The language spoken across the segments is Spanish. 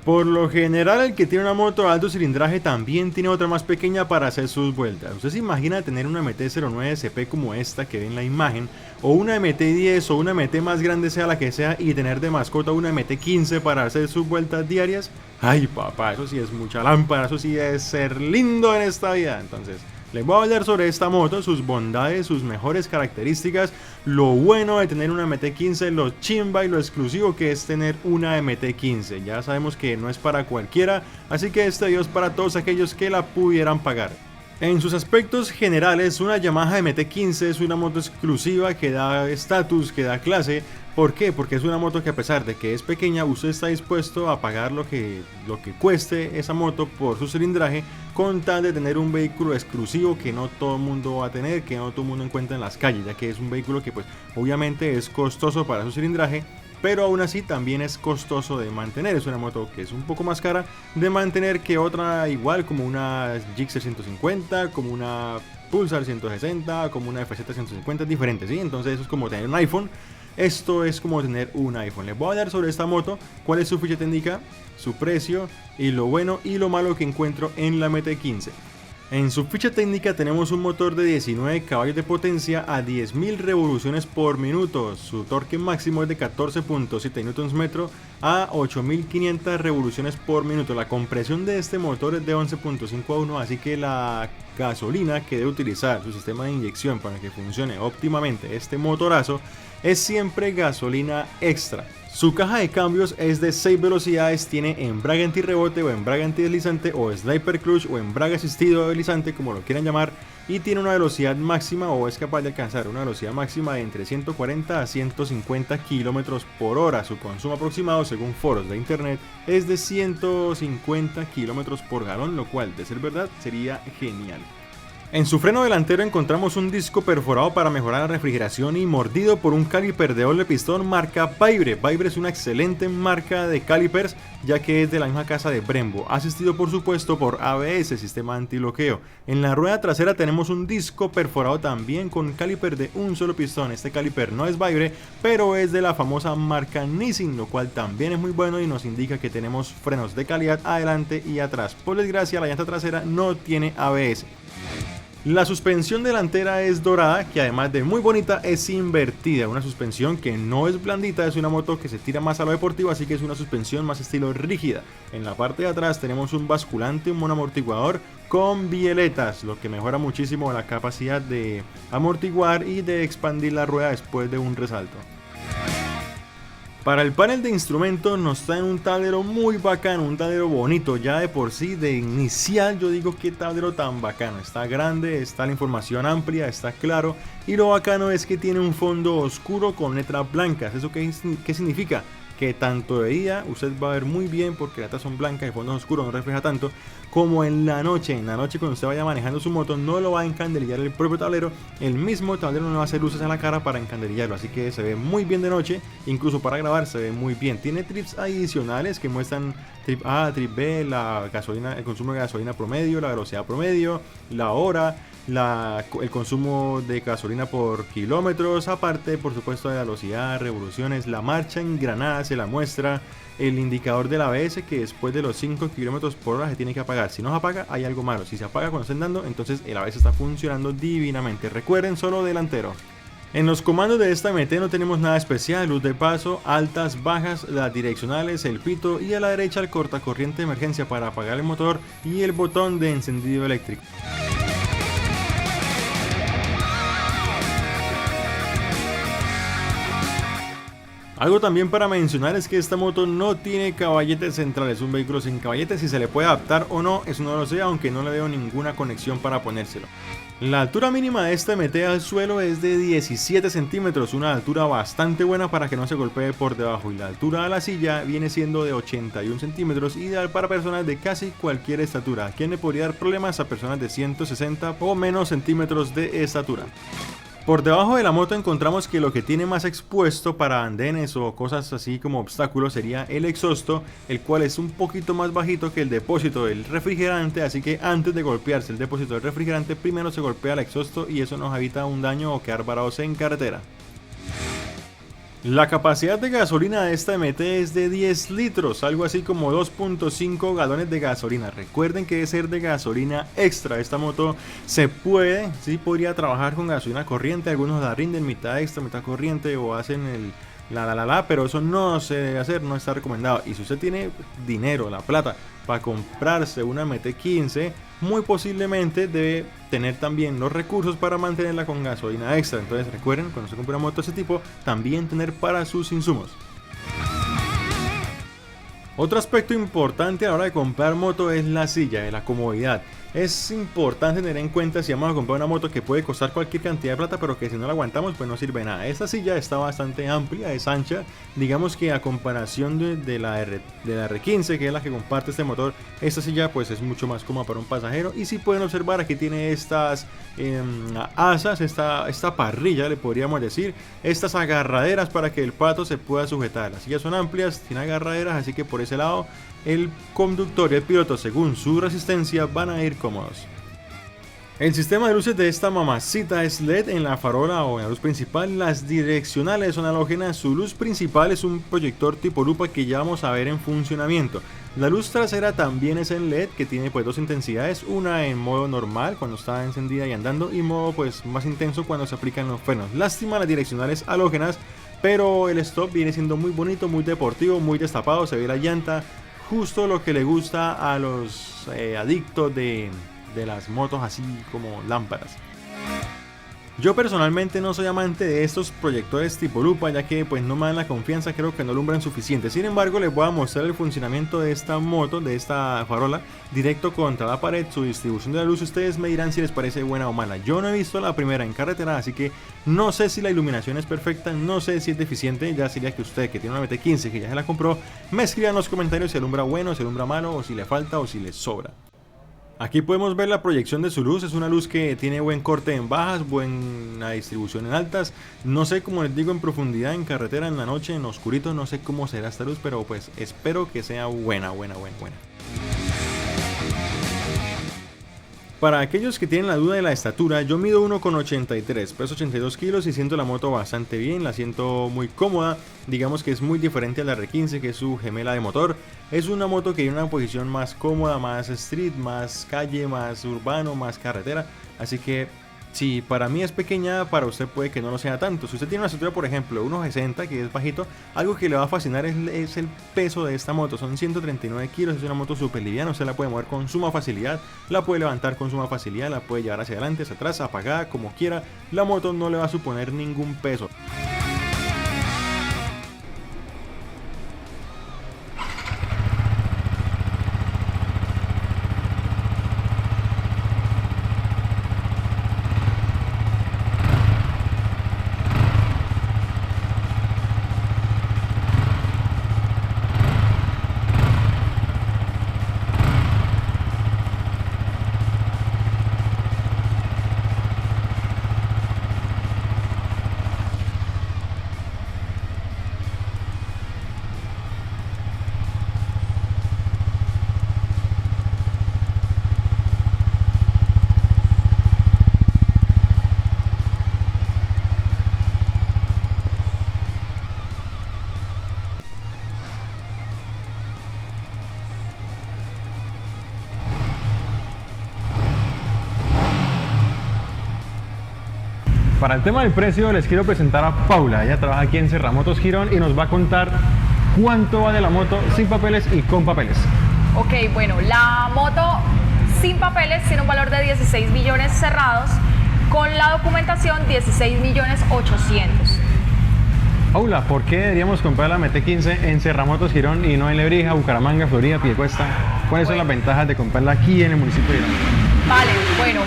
Por lo general, el que tiene una moto de alto cilindraje también tiene otra más pequeña para hacer sus vueltas. Usted se imagina tener una MT-09 SP como esta que ve en la imagen, o una MT-10 o una MT más grande sea la que sea, y tener de mascota una MT-15 para hacer sus vueltas diarias. Ay papá, eso sí es mucha lámpara, eso sí es ser lindo en esta vida. Entonces, les voy a hablar sobre esta moto, sus bondades, sus mejores características, lo bueno de tener una MT-15, lo chimba y lo exclusivo que es tener una MT-15. Ya sabemos que no es para cualquiera, así que este video es para todos aquellos que la pudieran pagar. En sus aspectos generales, una Yamaha MT-15 es una moto exclusiva que da estatus, que da clase. ¿Por qué? Porque es una moto que, a pesar de que es pequeña, usted está dispuesto a pagar lo que cueste esa moto por su cilindraje, con tal de tener un vehículo exclusivo que no todo el mundo va a tener, que no todo el mundo encuentra en las calles, ya que es un vehículo que pues obviamente es costoso para su cilindraje, pero aún así también es costoso de mantener. Es una moto que es un poco más cara de mantener que otra igual, como una Gixxer 150, como una Pulsar 160, como una FZ 150, diferentes, ¿sí? Entonces eso es como tener un iPhone. Esto es como tener un iPhone. Les voy a hablar sobre esta moto, cuál es su ficha técnica, su precio y lo bueno y lo malo que encuentro en la MT-15. En su ficha técnica tenemos un motor de 19 caballos de potencia a 10.000 revoluciones por minuto. Su torque máximo es de 14.7 Nm a 8.500 revoluciones por minuto. La compresión de este motor es de 11.5 a 1, así que la gasolina que debe utilizar su sistema de inyección para que funcione óptimamente este motorazo es siempre gasolina extra. Su caja de cambios es de 6 velocidades, tiene embrague antirrebote o embrague antideslizante o sniper clutch o embrague asistido deslizante, como lo quieran llamar, y tiene una velocidad máxima, o es capaz de alcanzar una velocidad máxima de entre 140 a 150 km por hora. Su consumo aproximado, según foros de internet, es de 150 km por galón, lo cual, de ser verdad, sería genial. En su freno delantero encontramos un disco perforado para mejorar la refrigeración y mordido por un caliper de doble pistón marca Vibbre. Vibbre es una excelente marca de calipers, ya que es de la misma casa de Brembo, asistido por supuesto por ABS, sistema antiloqueo. En la rueda trasera tenemos un disco perforado también con caliper de un solo pistón. Este caliper no es Vibbre, pero es de la famosa marca Nissin, lo cual también es muy bueno y nos indica que tenemos frenos de calidad adelante y atrás. Por desgracia, la llanta trasera no tiene ABS. La suspensión delantera es dorada, que además de muy bonita es invertida, una suspensión que no es blandita, es una moto que se tira más a lo deportivo, así que es una suspensión más estilo rígida. En la parte de atrás tenemos un basculante, un monoamortiguador con bieletas, lo que mejora muchísimo la capacidad de amortiguar y de expandir la rueda después de un resalto. Para el panel de instrumentos nos traen un tablero muy bacano, un tablero bonito, ya de por sí, de inicial yo digo qué tablero tan bacano, está grande, está la información amplia, está claro, y lo bacano es que tiene un fondo oscuro con letras blancas. ¿Eso qué significa? Que tanto de día usted va a ver muy bien porque las letras son blancas y el fondo es oscuro, no refleja tanto, como en la noche cuando usted vaya manejando su moto no lo va a encandelillar el propio tablero, el mismo tablero no le va a hacer luces a la cara para encandelillarlo, así que se ve muy bien de noche, incluso para grabar se ve muy bien. Tiene trips adicionales que muestran trip A, trip B, la gasolina, el consumo de gasolina promedio, la velocidad promedio, la hora, el consumo de gasolina por kilómetros, aparte por supuesto de la velocidad, revoluciones, la marcha engranada se la muestra, el indicador del ABS que después de los 5 km por hora se tiene que apagar. Si no se apaga hay algo malo, si se apaga cuando estén dando, entonces el ABS está funcionando divinamente. Recuerden, solo delantero. En los comandos de esta MT no tenemos nada especial: luz de paso, altas, bajas, las direccionales, el pito y a la derecha el cortacorriente de emergencia para apagar el motor y el botón de encendido eléctrico. Algo también para mencionar es que esta moto no tiene caballete central, es un vehículo sin caballete. Si se le puede adaptar o no, eso no lo sé, aunque no le veo ninguna conexión para ponérselo. La altura mínima de esta MT al suelo es de 17 centímetros, una altura bastante buena para que no se golpee por debajo, y la altura de la silla viene siendo de 81 centímetros, ideal para personas de casi cualquier estatura, quien le podría dar problemas a personas de 160 o menos centímetros de estatura. Por debajo de la moto encontramos que lo que tiene más expuesto para andenes o cosas así como obstáculos sería el exhausto, el cual es un poquito más bajito que el depósito del refrigerante, así que antes de golpearse el depósito del refrigerante primero se golpea el exhausto y eso nos evita un daño o quedar varados en carretera. La capacidad de gasolina de esta MT es de 10 litros, algo así como 2.5 galones de gasolina. Recuerden que debe ser de gasolina extra. Esta moto se puede, sí podría trabajar con gasolina corriente. Algunos la rinden mitad extra, mitad corriente o hacen el pero eso no se debe hacer, no está recomendado. Y si usted tiene dinero, la plata, para comprarse una MT-15, muy posiblemente debe tener también los recursos para mantenerla con gasolina extra. Entonces recuerden, cuando se compra una moto de este tipo, también tener para sus insumos. Otro aspecto importante a la hora de comprar moto es la silla, la comodidad. Es importante tener en cuenta si vamos a comprar una moto que puede costar cualquier cantidad de plata, pero que si no la aguantamos pues no sirve de nada. Esta silla está bastante amplia, es ancha, digamos que a comparación de la R15, que es la que comparte este motor, esta silla pues es mucho más cómoda para un pasajero. Y si pueden observar, aquí tiene estas asas, esta parrilla le podríamos decir, estas agarraderas para que el pato se pueda sujetar. Las sillas son amplias, tiene agarraderas, así que por ese lado el conductor y el piloto, según su resistencia, van a ir cómodos. El sistema de luces de esta mamacita es LED en la farola o en la luz principal. Las direccionales son halógenas. Su luz principal es un proyector tipo lupa que ya vamos a ver en funcionamiento. La luz trasera también es en LED, que tiene pues dos intensidades, una en modo normal cuando está encendida y andando, y modo pues más intenso cuando se aplican los frenos. Lástima las direccionales halógenas, pero el stop viene siendo muy bonito, muy deportivo, muy destapado, se ve la llanta, justo lo que le gusta a los adictos de las motos así como lámparas. Yo personalmente no soy amante de estos proyectores tipo lupa, ya que pues no me dan la confianza, creo que no alumbran suficiente. Sin embargo, les voy a mostrar el funcionamiento de esta moto, de esta farola, directo contra la pared, su distribución de la luz. Ustedes me dirán si les parece buena o mala. Yo no he visto la primera en carretera, así que no sé si la iluminación es perfecta, no sé si es deficiente. Ya sería que usted, que tiene una MT-15 que ya se la compró, me escriba en los comentarios si alumbra bueno, si alumbra malo, o si le falta o si le sobra. Aquí podemos ver la proyección de su luz, es una luz que tiene buen corte en bajas, buena distribución en altas. No sé, como les digo, en profundidad, en carretera, en la noche, en oscurito, no sé cómo será esta luz, pero pues espero que sea buena. Para aquellos que tienen la duda de la estatura, yo mido 1,83, peso 82 kilos y siento la moto bastante bien, la siento muy cómoda. Digamos que es muy diferente a la R15, que es su gemela de motor. Es una moto que tiene una posición más cómoda, más street, más calle, más urbano, más carretera. Así que si para mí es pequeña, para usted puede que no lo sea tanto. Si usted tiene una estatura, por ejemplo, 1,60, que es bajito, algo que le va a fascinar es el peso de esta moto. Son 139 kilos, es una moto súper liviana, usted la puede mover con suma facilidad, la puede levantar con suma facilidad, la puede llevar hacia adelante, hacia atrás, apagada, como quiera. La moto no le va a suponer ningún peso. Para el tema del precio les quiero presentar a Paula. Ella trabaja aquí en Serramotos Girón y nos va a contar cuánto vale la moto sin papeles y con papeles. Ok, bueno, la moto sin papeles tiene un valor de 16 millones cerrados, con la documentación 16 millones 800. Paula, ¿por qué deberíamos comprar la MT-15 en Serramotos Girón y no en Lebrija, Bucaramanga, Florida, Piedecuesta? ¿Cuáles son las ventajas de comprarla aquí en el municipio de Girón? Vale, bueno,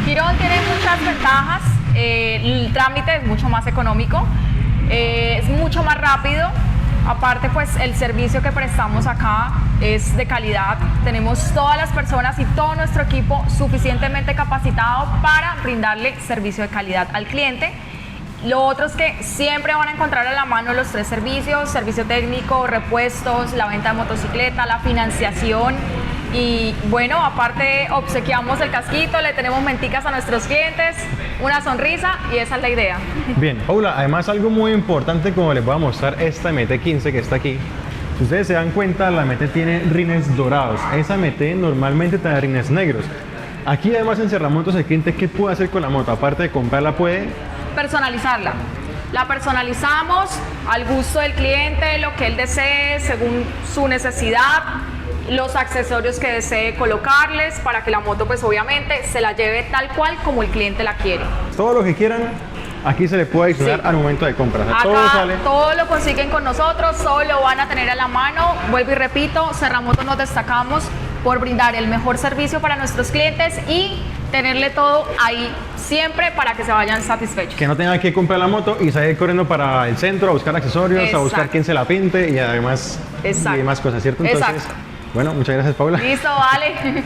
Girón tiene muchas ventajas. El trámite es mucho más económico, es mucho más rápido. Aparte, pues el servicio que prestamos acá es de calidad. Tenemos todas las personas y todo nuestro equipo suficientemente capacitado para brindarle servicio de calidad al cliente. Lo otro es que siempre van a encontrar a la mano los tres servicios: servicio técnico, repuestos, la venta de motocicleta, la financiación. Y bueno, aparte obsequiamos el casquito, le tenemos menticas a nuestros clientes, una sonrisa y esa es la idea. Bien, Paula, además algo muy importante como les voy a mostrar esta MT-15 que está aquí. Si ustedes se dan cuenta, la MT tiene rines dorados. Esa MT normalmente trae rines negros. Aquí además en Serramotos el cliente, ¿qué puede hacer con la moto? Aparte de comprarla, puede personalizarla. La personalizamos al gusto del cliente, lo que él desee, según su necesidad, los accesorios que desee colocarles para que la moto pues obviamente se la lleve tal cual como el cliente la quiere. todo lo que quieran. Aquí se le puede adicionar al momento de compra. O sea, acá todo lo consiguen con nosotros, solo lo van a tener a la mano. Vuelvo y repito, Serramotos nos destacamos por brindar el mejor servicio para nuestros clientes y tenerle todo ahí siempre para que se vayan satisfechos. Que no tengan que comprar la moto y salir corriendo para el centro a buscar accesorios, Exacto. a buscar quién se la pinte y además y demás cosas, ¿cierto? Entonces, bueno, muchas gracias, Paula. Listo, vale.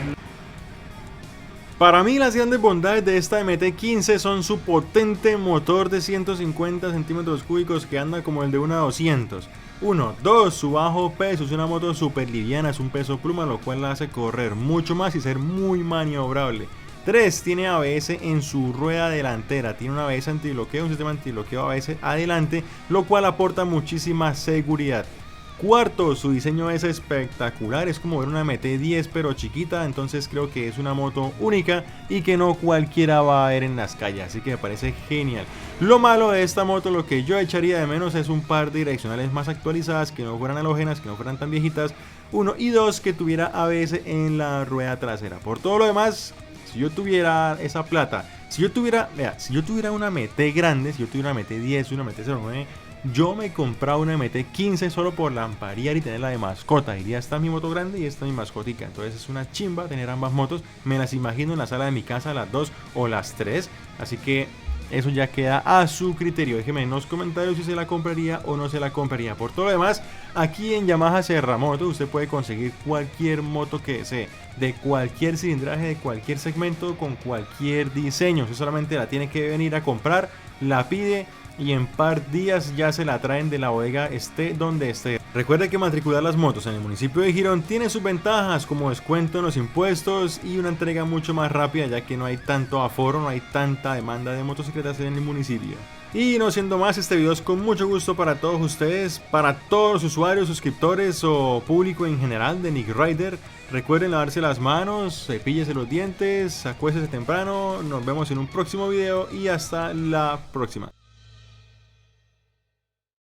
Para mí las grandes bondades de esta MT-15 son su potente motor de 150 centímetros cúbicos que anda como el de una 200. 1, 2, su bajo peso, es una moto súper liviana, es un peso pluma, lo cual la hace correr mucho más y ser muy maniobrable. 3, tiene ABS en su rueda delantera, tiene un ABS antibloqueo, un sistema antibloqueo ABS adelante, lo cual aporta muchísima seguridad. 4, su diseño es espectacular, es como ver una MT-10 pero chiquita, entonces creo que es una moto única y que no cualquiera va a ver en las calles, así que me parece genial. Lo malo de esta moto, lo que yo echaría de menos es un par de direccionales más actualizadas, que no fueran halógenas, que no fueran tan viejitas, 1 y 2, que tuviera ABS en la rueda trasera. Por todo lo demás, si yo tuviera esa plata, si yo tuviera una MT grande, si yo tuviera una MT-10, una MT-09, yo me compraba una MT-15 solo por lamparear y tenerla de mascota. Diría, esta es mi moto grande y esta es mi mascotica. Entonces es una chimba tener ambas motos. Me las imagino en la sala de mi casa, las 2 o las 3. Así que eso ya queda a su criterio. Déjeme en los comentarios si se la compraría o no se la compraría. Por todo lo demás, aquí en Yamaha Serramotos usted puede conseguir cualquier moto que desee, de cualquier cilindraje, de cualquier segmento, con cualquier diseño. Usted solamente la tiene que venir a comprar, la pide y en par días ya se la traen de la bodega, esté donde esté. Recuerde que matricular las motos en el municipio de Girón tiene sus ventajas, como descuento en los impuestos y una entrega mucho más rápida, ya que no hay tanto aforo, no hay tanta demanda de motocicletas en el municipio. Y no siendo más, este video es con mucho gusto para todos ustedes, para todos los usuarios, suscriptores o público en general de Nick Rider. Recuerden lavarse las manos, cepíllese los dientes, acuéstese temprano. Nos vemos en un próximo video y hasta la próxima.